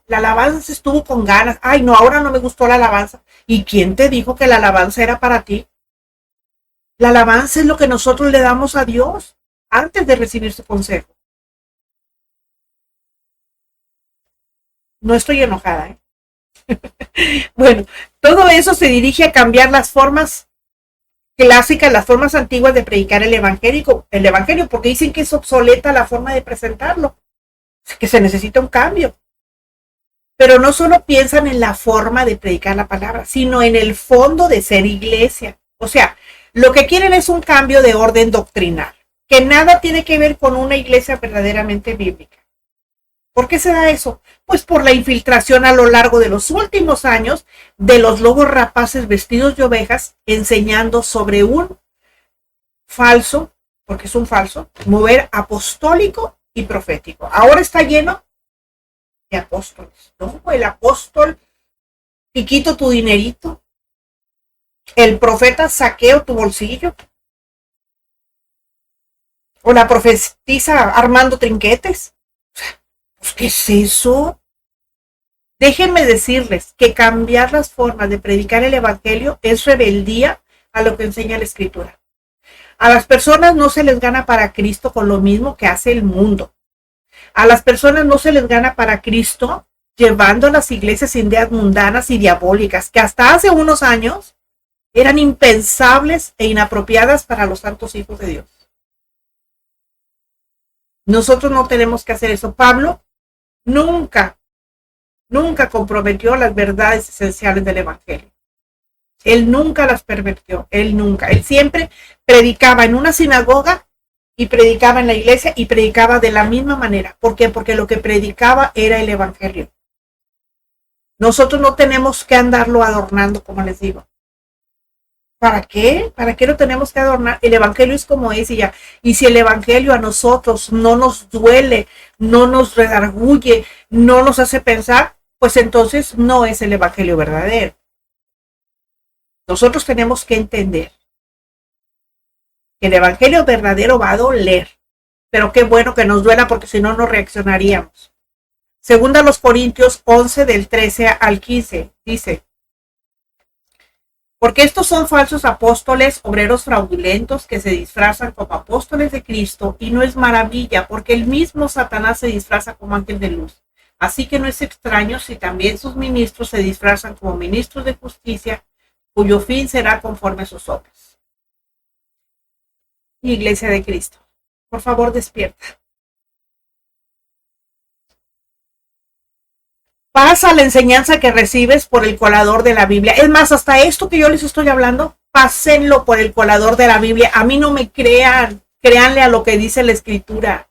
la alabanza estuvo con ganas. Ay, no, ahora no me gustó la alabanza. ¿Y quién te dijo que la alabanza era para ti? La alabanza es lo que nosotros le damos a Dios antes de recibir su consejo. No estoy enojada, ¿eh? Bueno, todo eso se dirige a cambiar las formas clásicas, las formas antiguas de predicar el evangelio, porque dicen que es obsoleta la forma de presentarlo, que se necesita un cambio. Pero no solo piensan en la forma de predicar la palabra, sino en el fondo de ser iglesia. O sea, lo que quieren es un cambio de orden doctrinal, que nada tiene que ver con una iglesia verdaderamente bíblica. ¿Por qué se da eso? Pues por la infiltración a lo largo de los últimos años de los lobos rapaces vestidos de ovejas enseñando sobre un falso, porque es un falso, mover apostólico y profético. Ahora está lleno de apóstoles. No, el apóstol, y quito tu dinerito. El profeta, saqueo tu bolsillo. O la profetisa, armando trinquetes. Pues, ¿qué es eso? Déjenme decirles que cambiar las formas de predicar el evangelio es rebeldía a lo que enseña la escritura. A las personas no se les gana para Cristo con lo mismo que hace el mundo. A las personas no se les gana para Cristo llevando a las iglesias ideas mundanas y diabólicas que hasta hace unos años eran impensables e inapropiadas para los santos hijos de Dios. Nosotros no tenemos que hacer eso. Pablo nunca nunca comprometió las verdades esenciales del Evangelio. Él nunca las pervirtió, él nunca. Él siempre predicaba en una sinagoga y predicaba en la iglesia y predicaba de la misma manera. ¿Por qué? Porque lo que predicaba era el Evangelio. Nosotros no tenemos que andarlo adornando, como les digo. ¿Para qué? ¿Para qué lo tenemos que adornar? El Evangelio es como es y ya. Y si el Evangelio a nosotros no nos duele, no nos redarguye, no nos hace pensar, pues entonces no es el Evangelio verdadero. Nosotros tenemos que entender que el Evangelio verdadero va a doler, pero qué bueno que nos duela porque si no, no reaccionaríamos. Segunda a los Corintios 11 del 13 al 15 dice: porque estos son falsos apóstoles, obreros fraudulentos que se disfrazan como apóstoles de Cristo, y no es maravilla, porque el mismo Satanás se disfraza como ángel de luz. Así que no es extraño si también sus ministros se disfrazan como ministros de justicia, cuyo fin será conforme a sus obras. Iglesia de Cristo, por favor, despierta. Pasa la enseñanza que recibes por el colador de la Biblia. Es más, hasta esto que yo les estoy hablando, pásenlo por el colador de la Biblia. A mí no me crean, créanle a lo que dice la Escritura.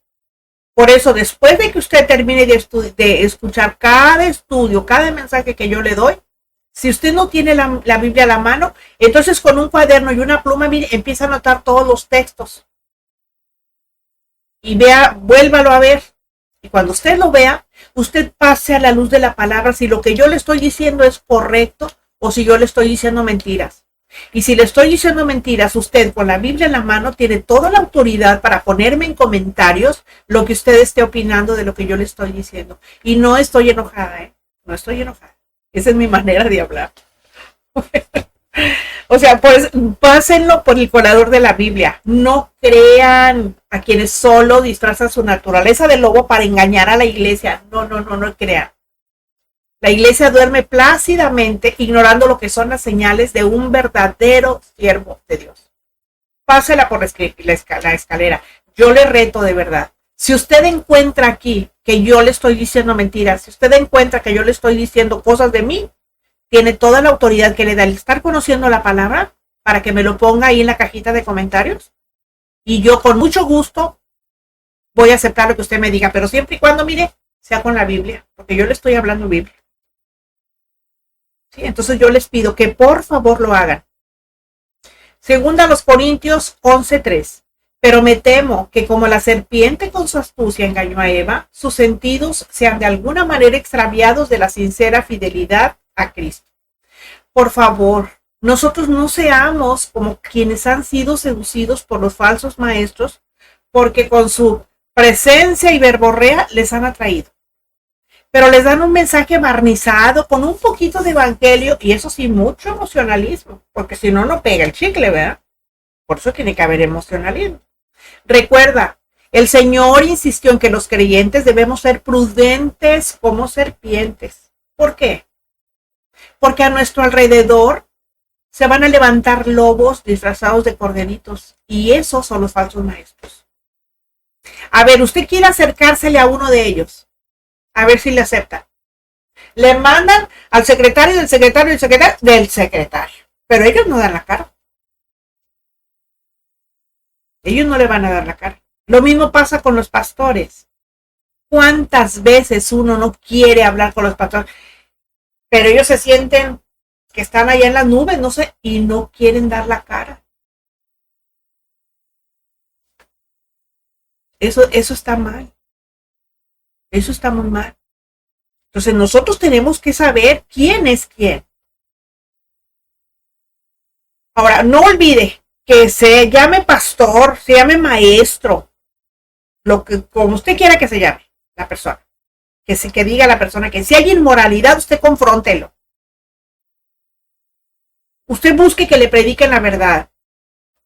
Por eso, después de que usted termine de escuchar cada estudio, cada mensaje que yo le doy, si usted no tiene la Biblia a la mano, entonces con un cuaderno y una pluma, mire, empieza a anotar todos los textos. Y vuélvalo a ver. Y cuando usted lo vea, usted pase a la luz de la palabra si lo que yo le estoy diciendo es correcto o si yo le estoy diciendo mentiras. Y si le estoy diciendo mentiras, usted con la Biblia en la mano tiene toda la autoridad para ponerme en comentarios lo que usted esté opinando de lo que yo le estoy diciendo. Y no estoy enojada, no estoy enojada. Esa es mi manera de hablar. O sea, pues pásenlo por el colador de la Biblia. No crean a quienes solo disfrazan su naturaleza de lobo para engañar a la iglesia. No crean. La iglesia duerme plácidamente ignorando lo que son las señales de un verdadero siervo de Dios. Pásela por la escalera. Yo le reto de verdad. Si usted encuentra aquí que yo le estoy diciendo mentiras, si usted encuentra que yo le estoy diciendo cosas de mí, tiene toda la autoridad que le da el estar conociendo la palabra para que me lo ponga ahí en la cajita de comentarios. Y yo con mucho gusto voy a aceptar lo que usted me diga, pero siempre y cuando, mire, sea con la Biblia, porque yo le estoy hablando Biblia. ¿Sí? Entonces yo les pido que por favor lo hagan. Segunda a los Corintios 11:3. Pero me temo que como la serpiente con su astucia engañó a Eva, sus sentidos sean de alguna manera extraviados de la sincera fidelidad a Cristo. Por favor, nosotros no seamos como quienes han sido seducidos por los falsos maestros, porque con su presencia y verborrea les han atraído. Pero les dan un mensaje barnizado con un poquito de evangelio y eso sí, mucho emocionalismo, porque si no, no pega el chicle, ¿verdad? Por eso tiene que haber emocionalismo. Recuerda, el Señor insistió en que los creyentes debemos ser prudentes como serpientes. ¿Por qué? Porque a nuestro alrededor se van a levantar lobos disfrazados de corderitos y esos son los falsos maestros. A ver, usted quiere acercársele a uno de ellos, a ver si le acepta. Le mandan al secretario del secretario del secretario del secretario, pero ellos no dan la cara. Ellos no le van a dar la cara. Lo mismo pasa con los pastores. ¿Cuántas veces uno no quiere hablar con los pastores? Pero ellos se sienten que están allá en las nubes, no sé, y no quieren dar la cara. Eso está mal. Eso está muy mal. Entonces nosotros tenemos que saber quién es quién. Ahora, no olvide que se llame pastor, se llame maestro, como usted quiera que se llame la persona. Que diga a la persona que si hay inmoralidad, usted confróntelo. Usted busque que le prediquen la verdad.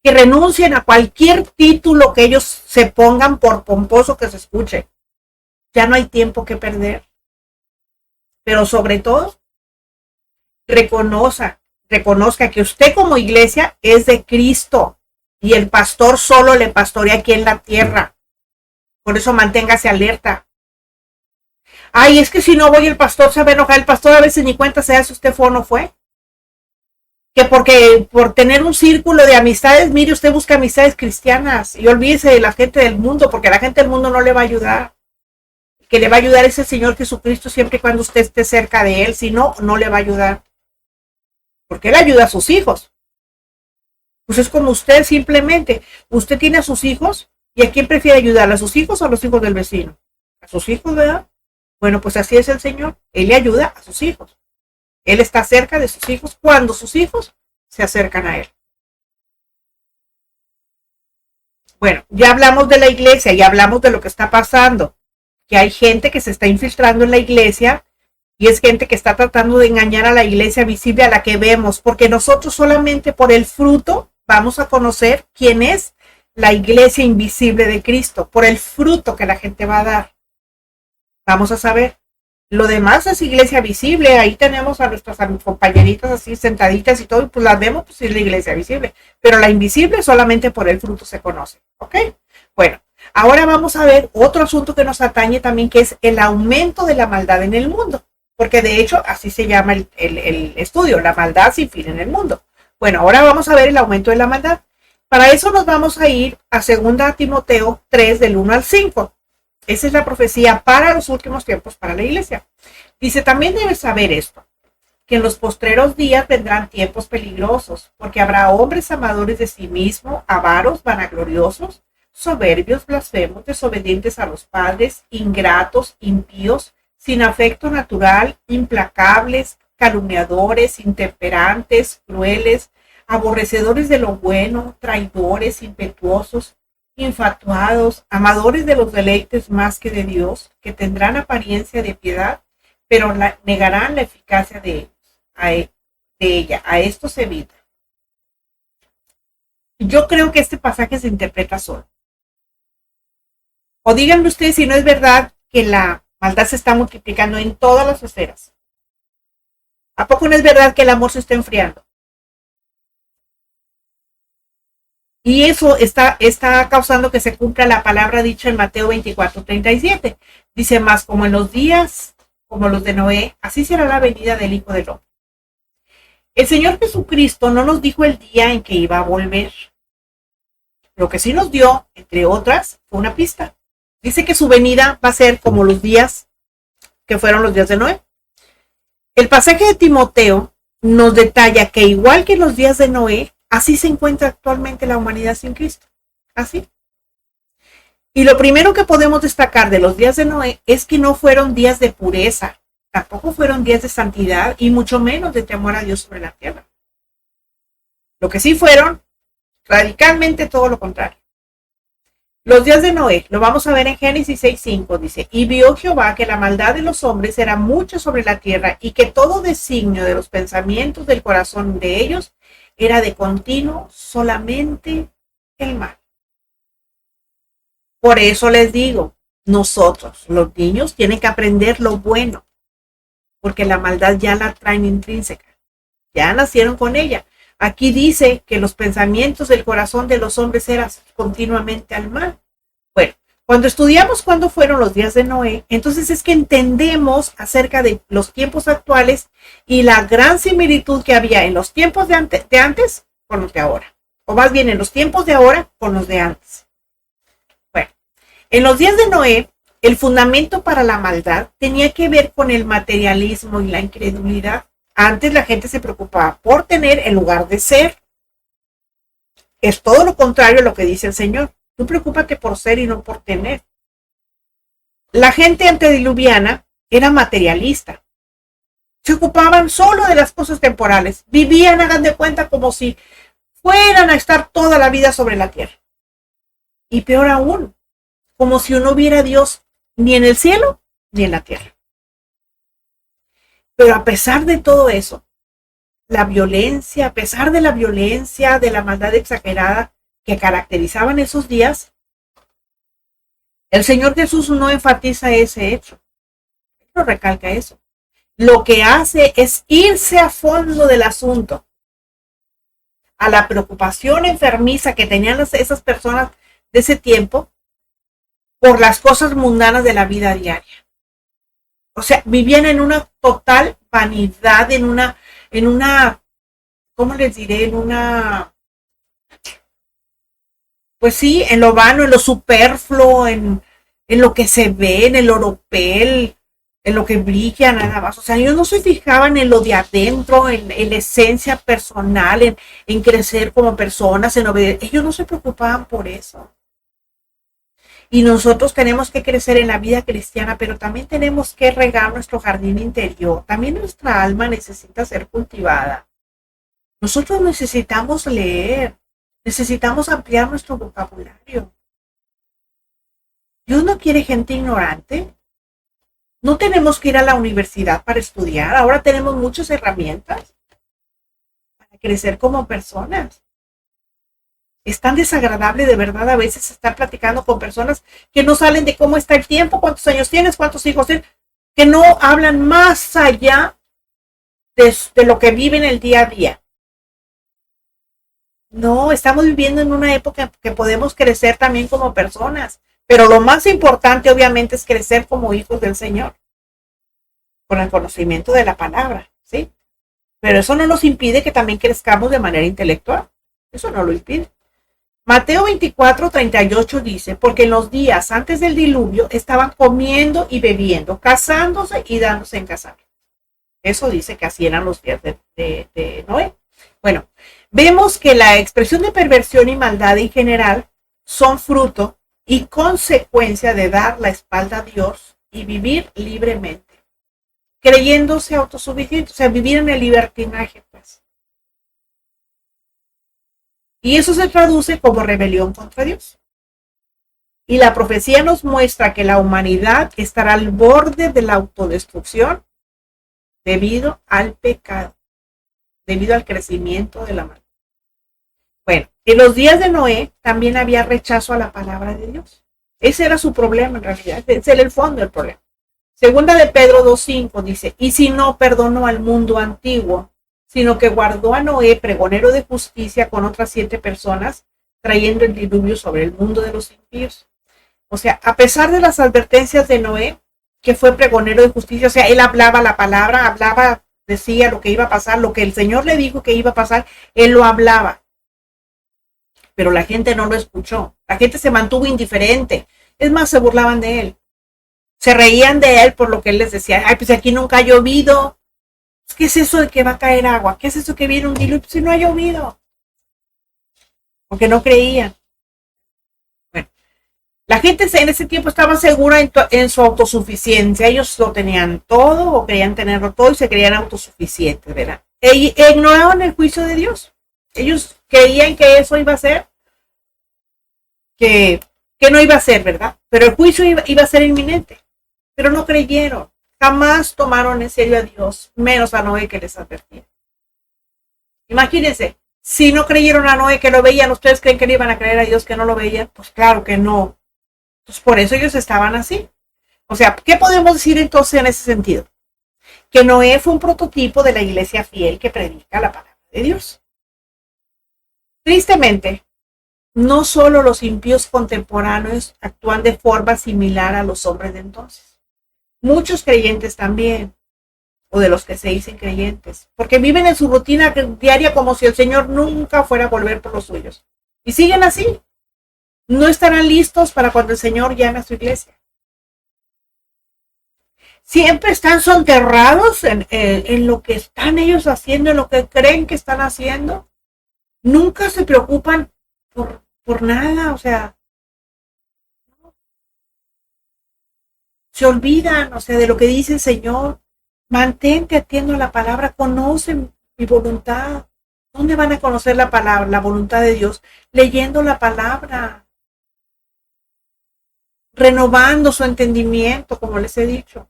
Que renuncien a cualquier título que ellos se pongan por pomposo que se escuche. Ya no hay tiempo que perder. Pero sobre todo, reconozca que usted como iglesia es de Cristo y el pastor solo le pastorea aquí en la tierra. Por eso manténgase alerta. Ay, es que si no voy el pastor se va a enojar. El pastor a veces ni cuenta se da si usted fue o no fue. Que porque por tener un círculo de amistades, mire, usted busca amistades cristianas y olvídese de la gente del mundo, porque la gente del mundo no le va a ayudar. Que le va a ayudar es el Señor Jesucristo siempre y cuando usted esté cerca de Él, si no, no le va a ayudar. Porque Él ayuda a sus hijos. Pues es como usted simplemente, usted tiene a sus hijos y ¿a quién prefiere ayudar? ¿A sus hijos o a los hijos del vecino? A sus hijos, ¿verdad? Bueno, pues así es el Señor. Él le ayuda a sus hijos. Él está cerca de sus hijos cuando sus hijos se acercan a Él. Bueno, ya hablamos de la iglesia, ya hablamos de lo que está pasando, que hay gente que se está infiltrando en la iglesia y es gente que está tratando de engañar a la iglesia visible a la que vemos, porque nosotros solamente por el fruto vamos a conocer quién es la iglesia invisible de Cristo, por el fruto que la gente va a dar. Vamos a saber. Lo demás es iglesia visible, ahí tenemos a nuestras compañeritas así sentaditas y todo, y pues las vemos, pues es la iglesia visible, pero la invisible solamente por el fruto se conoce, ¿ok? Bueno, ahora vamos a ver otro asunto que nos atañe también, que es el aumento de la maldad en el mundo, porque de hecho así se llama el estudio, la maldad sin fin en el mundo. Bueno, ahora vamos a ver el aumento de la maldad. Para eso nos vamos a ir a 2 Timoteo 3 del 1 al 5. Esa es la profecía para los últimos tiempos para la iglesia. Dice, también debes saber esto, que en los postreros días vendrán tiempos peligrosos, porque habrá hombres amadores de sí mismos, avaros, vanagloriosos, soberbios, blasfemos, desobedientes a los padres, ingratos, impíos, sin afecto natural, implacables, calumniadores, intemperantes, crueles, aborrecedores de lo bueno, traidores, impetuosos, infatuados, amadores de los deleites más que de Dios, que tendrán apariencia de piedad, pero negarán la eficacia de ella. A esto se evita. Yo creo que este pasaje se interpreta solo. O díganme ustedes si no es verdad que la maldad se está multiplicando en todas las esferas. ¿A poco no es verdad que el amor se está enfriando? Y eso está causando que se cumpla la palabra dicha en Mateo 24:37. Dice, más como en los días, como los de Noé, así será la venida del Hijo del Hombre. El Señor Jesucristo no nos dijo el día en que iba a volver. Lo que sí nos dio, entre otras, fue una pista. Dice que su venida va a ser como los días que fueron los días de Noé. El pasaje de Timoteo nos detalla que igual que en los días de Noé, así se encuentra actualmente la humanidad sin Cristo. Así. Y lo primero que podemos destacar de los días de Noé es que no fueron días de pureza, tampoco fueron días de santidad y mucho menos de temor a Dios sobre la tierra. Lo que sí fueron radicalmente todo lo contrario. Los días de Noé, lo vamos a ver en Génesis 6:5, dice, y vio Jehová que la maldad de los hombres era mucha sobre la tierra y que todo designio de los pensamientos del corazón de ellos era de continuo solamente el mal. Por eso les digo, nosotros, los niños, tienen que aprender lo bueno, porque la maldad ya la traen intrínseca, ya nacieron con ella. Aquí dice que los pensamientos del corazón de los hombres eran continuamente al mal. Bueno, cuando estudiamos cuándo fueron los días de Noé, entonces es que entendemos acerca de los tiempos actuales y la gran similitud que había en los tiempos de antes con los de ahora. O más bien en los tiempos de ahora con los de antes. Bueno, en los días de Noé, el fundamento para la maldad tenía que ver con el materialismo y la incredulidad. Antes la gente se preocupaba por tener en lugar de ser. Es todo lo contrario a lo que dice el Señor. Tú preocúpate por ser y no por tener. La gente antediluviana era materialista. Se ocupaban solo de las cosas temporales. Vivían, hagan de cuenta, como si fueran a estar toda la vida sobre la tierra. Y peor aún, como si no hubiera Dios ni en el cielo ni en la tierra. Pero a pesar de todo eso, la violencia, a pesar de la violencia, de la maldad exagerada que caracterizaban esos días, el Señor Jesús no enfatiza ese hecho. No recalca eso. Lo que hace es irse a fondo del asunto, a la preocupación enfermiza que tenían esas personas de ese tiempo por las cosas mundanas de la vida diaria. O sea, vivían en una total vanidad, en una, ¿cómo les diré? En una, pues sí, en lo vano, en lo superfluo, en lo que se ve, en el oropel, en lo que brilla nada más. O sea, ellos no se fijaban en lo de adentro, en la esencia personal, en crecer como personas, en obedecer. Ellos no se preocupaban por eso. Y nosotros tenemos que crecer en la vida cristiana, pero también tenemos que regar nuestro jardín interior. También nuestra alma necesita ser cultivada. Nosotros necesitamos leer, necesitamos ampliar nuestro vocabulario. Dios no quiere gente ignorante. No tenemos que ir a la universidad para estudiar. Ahora tenemos muchas herramientas para crecer como personas. Es tan desagradable de verdad a veces estar platicando con personas que no salen de cómo está el tiempo, cuántos años tienes, cuántos hijos tienes, que no hablan más allá de lo que viven el día a día. No, estamos viviendo en una época que podemos crecer también como personas, pero lo más importante obviamente es crecer como hijos del Señor, con el conocimiento de la palabra, ¿sí? Pero eso no nos impide que también crezcamos de manera intelectual, eso no lo impide. Mateo 24:38 dice, porque en los días antes del diluvio estaban comiendo y bebiendo, casándose y dándose en casar. Eso dice que así eran los días de Noé. Bueno, vemos que la expresión de perversión y maldad en general son fruto y consecuencia de dar la espalda a Dios y vivir libremente, creyéndose autosuficientes, o sea, vivir en el libertinaje, pues. Y eso se traduce como rebelión contra Dios. Y la profecía nos muestra que la humanidad estará al borde de la autodestrucción debido al pecado, debido al crecimiento de la maldad. Bueno, en los días de Noé también había rechazo a la palabra de Dios. Ese era su problema en realidad, ese era el fondo del problema. Segunda de Pedro 2:5 dice, y si no perdonó al mundo antiguo, sino que guardó a Noé, pregonero de justicia, con otras 7 personas, trayendo el diluvio sobre el mundo de los impíos. O sea, a pesar de las advertencias de Noé, que fue pregonero de justicia, o sea, él hablaba la palabra, hablaba, decía lo que iba a pasar, lo que el Señor le dijo que iba a pasar, él lo hablaba. Pero la gente no lo escuchó, la gente se mantuvo indiferente, es más, se burlaban de él. Se reían de él por lo que él les decía, ay, pues aquí nunca ha llovido. ¿Qué es eso de que va a caer agua? ¿Qué es eso que viene un diluvio? Si no ha llovido. Porque no creían. Bueno, la gente en ese tiempo estaba segura en su autosuficiencia. Ellos lo tenían todo o querían tenerlo todo y se creían autosuficientes, ¿verdad? E ignoraban el juicio de Dios. Ellos creían que eso iba a ser, que no iba a ser, ¿verdad? Pero el juicio iba a ser inminente. Pero no creyeron. Jamás tomaron en serio a Dios, menos a Noé que les advertía. Imagínense, si no creyeron a Noé que lo veían, ¿ustedes creen que le iban a creer a Dios que no lo veían? Pues claro que no. Pues por eso ellos estaban así. O sea, ¿qué podemos decir entonces en ese sentido? Que Noé fue un prototipo de la iglesia fiel que predica la palabra de Dios. Tristemente, no solo los impíos contemporáneos actúan de forma similar a los hombres de entonces. Muchos creyentes también, o de los que se dicen creyentes, porque viven en su rutina diaria como si el Señor nunca fuera a volver por los suyos. Y siguen así. No estarán listos para cuando el Señor llame a su iglesia. Siempre están soterrados en lo que están ellos haciendo, en lo que creen que están haciendo. Nunca se preocupan por nada, o sea, se olvidan, o sea, de lo que dice el Señor. Mantente atento a la palabra, conoce mi voluntad. ¿Dónde van a conocer la palabra, la voluntad de Dios? Leyendo la palabra, renovando su entendimiento, como les he dicho,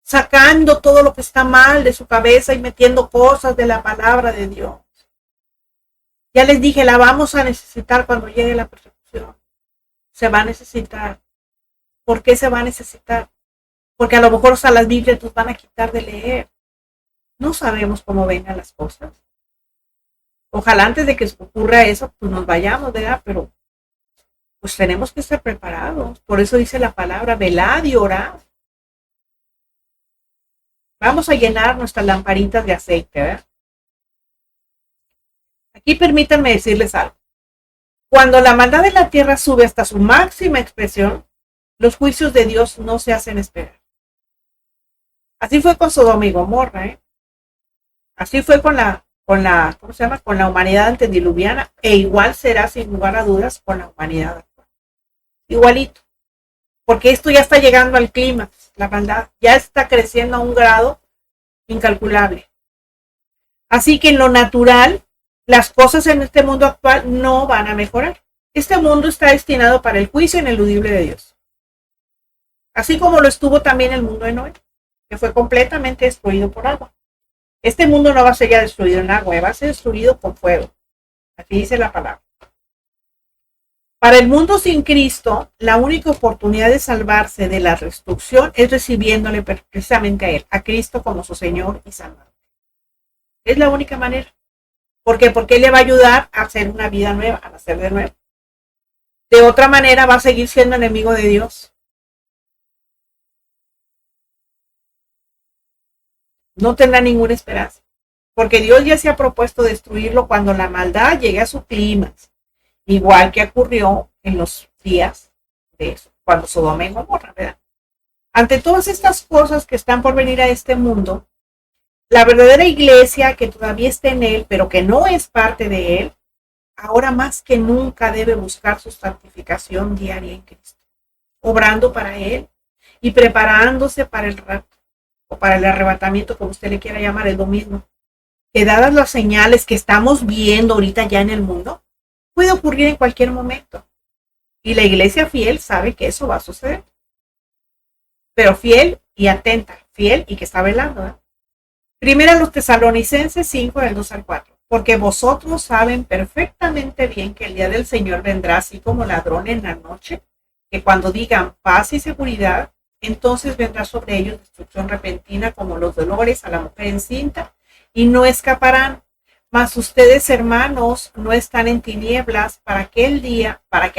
sacando todo lo que está mal de su cabeza y metiendo cosas de la palabra de Dios. Ya les dije, la vamos a necesitar cuando llegue la persecución. Se va a necesitar. ¿Por qué se va a necesitar? Porque a lo mejor hasta las Biblias nos van a quitar de leer. No sabemos cómo vengan las cosas. Ojalá antes de que ocurra eso, pues nos vayamos, ¿verdad? Pero pues tenemos que estar preparados. Por eso dice la palabra, velad y orad. Vamos a llenar nuestras lamparitas de aceite, ¿verdad? Aquí permítanme decirles algo. Cuando la maldad de la tierra sube hasta su máxima expresión, los juicios de Dios no se hacen esperar. Así fue con Sodoma y Gomorra, ¿eh? Así fue con la, ¿cómo se llama? Con la humanidad antediluviana, e igual será sin lugar a dudas con la humanidad actual. Igualito. Porque esto ya está llegando al clímax, la maldad ya está creciendo a un grado incalculable. Así que en lo natural, las cosas en este mundo actual no van a mejorar. Este mundo está destinado para el juicio ineludible de Dios. Así como lo estuvo también el mundo de Noé, que fue completamente destruido por agua. Este mundo no va a ser ya destruido en agua, va a ser destruido con fuego. Aquí dice la palabra. Para el mundo sin Cristo, la única oportunidad de salvarse de la destrucción es recibiéndole precisamente a Él, a Cristo como su Señor y Salvador. Es la única manera. ¿Por qué? Porque Él le va a ayudar a hacer una vida nueva, a nacer de nuevo. De otra manera va a seguir siendo enemigo de Dios. No tendrá ninguna esperanza. Porque Dios ya se ha propuesto destruirlo cuando la maldad llegue a su clímax. Igual que ocurrió en los días de eso, cuando Sodoma y Gomorra, ¿verdad? Ante todas estas cosas que están por venir a este mundo, la verdadera iglesia que todavía está en él, pero que no es parte de él, ahora más que nunca debe buscar su santificación diaria en Cristo, obrando para él y preparándose para el rapto o para el arrebatamiento, como usted le quiera llamar, es lo mismo. Que dadas las señales que estamos viendo ahorita ya en el mundo, puede ocurrir en cualquier momento. Y la iglesia fiel sabe que eso va a suceder. Pero fiel y atenta, fiel y que está velando, ¿eh? Primera los Tesalonicenses 5, del 2 al 4. Porque vosotros saben perfectamente bien que el día del Señor vendrá así como ladrón en la noche, que cuando digan paz y seguridad, entonces vendrá sobre ellos destrucción repentina como los dolores a la mujer encinta, y no escaparán. Mas ustedes, hermanos, no están en tinieblas para que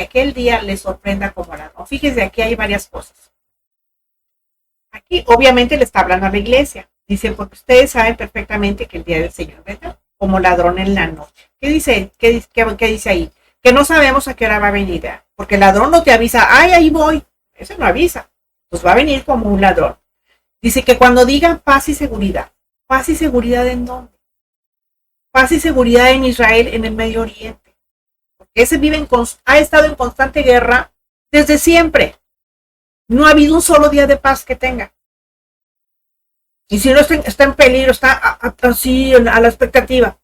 aquel día les sorprenda como ladrón. Fíjense, aquí hay varias cosas. Aquí obviamente le está hablando a la iglesia. Dice, porque ustedes saben perfectamente que el día del Señor vendrá como ladrón en la noche. ¿Qué dice? ¿Qué dice ahí? Que no sabemos a qué hora va a venir. Porque el ladrón no te avisa, ay, ahí voy. Ese no avisa. Pues va a venir como un ladrón. Dice que cuando digan paz y seguridad. ¿Paz y seguridad en dónde? Paz y seguridad en Israel, en el Medio Oriente. Porque ese ha estado en constante guerra desde siempre. No ha habido un solo día de paz que tenga. Y si no está en peligro, está así a la expectativa.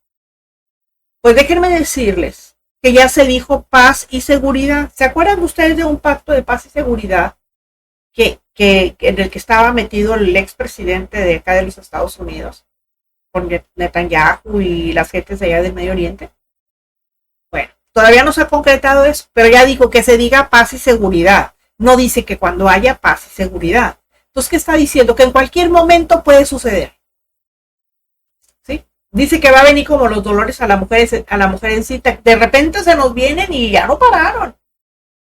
Pues déjenme decirles que ya se dijo paz y seguridad. ¿Se acuerdan ustedes de un pacto de paz y seguridad en el que estaba metido el expresidente de acá de los Estados Unidos? Con Netanyahu y las gentes de allá del Medio Oriente. Bueno, todavía no se ha concretado eso, pero ya dijo que se diga paz y seguridad. No dice que cuando haya paz y seguridad. Entonces, ¿qué está diciendo? Que en cualquier momento puede suceder. ¿Sí? Dice que va a venir como los dolores a la mujer encinta. De repente se nos vienen y ya no pararon.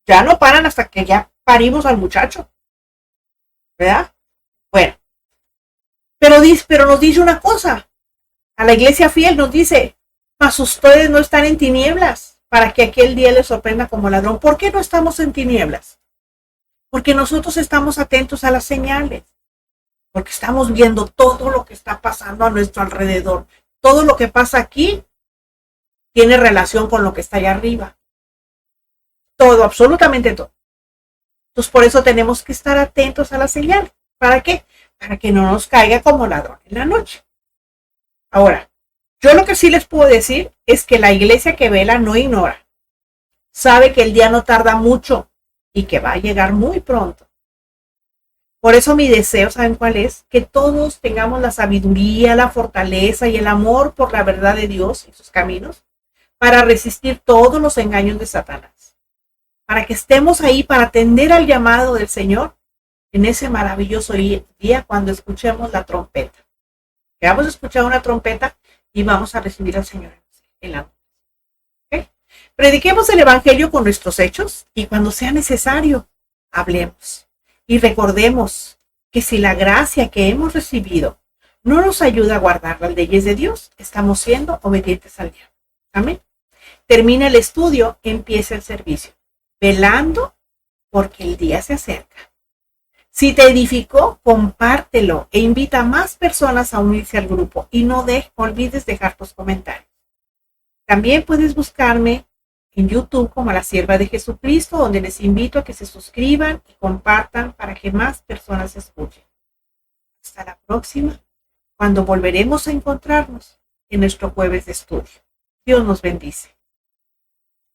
Ya no paran hasta que ya parimos al muchacho. ¿Verdad? Bueno. Pero nos dice una cosa. A la iglesia fiel nos dice, mas ustedes no están en tinieblas para que aquel día les sorprenda como ladrón. ¿Por qué no estamos en tinieblas? Porque nosotros estamos atentos a las señales. Porque estamos viendo todo lo que está pasando a nuestro alrededor. Todo lo que pasa aquí tiene relación con lo que está allá arriba. Todo, absolutamente todo. Entonces por eso tenemos que estar atentos a la señal. ¿Para qué? Para que no nos caiga como ladrón en la noche. Ahora, yo lo que sí les puedo decir es que la iglesia que vela no ignora. Sabe que el día no tarda mucho y que va a llegar muy pronto. Por eso mi deseo, ¿saben cuál es? Que todos tengamos la sabiduría, la fortaleza y el amor por la verdad de Dios y sus caminos para resistir todos los engaños de Satanás. Para que estemos ahí para atender al llamado del Señor en ese maravilloso día cuando escuchemos la trompeta. Que vamos a escuchar una trompeta y vamos a recibir al Señor en la noche. ¿Okay? Prediquemos el Evangelio con nuestros hechos y cuando sea necesario, hablemos. Y recordemos que si la gracia que hemos recibido no nos ayuda a guardar las leyes de Dios. Estamos siendo obedientes al diablo. Amén. Termina el estudio, empieza el servicio, velando porque el día se acerca. Si te edificó, compártelo e invita a más personas a unirse al grupo y no olvides dejar tus comentarios. También puedes buscarme en YouTube como La Sierva de Jesucristo, donde les invito a que se suscriban y compartan para que más personas escuchen. Hasta la próxima, cuando volveremos a encontrarnos en nuestro jueves de estudio. Dios nos bendice.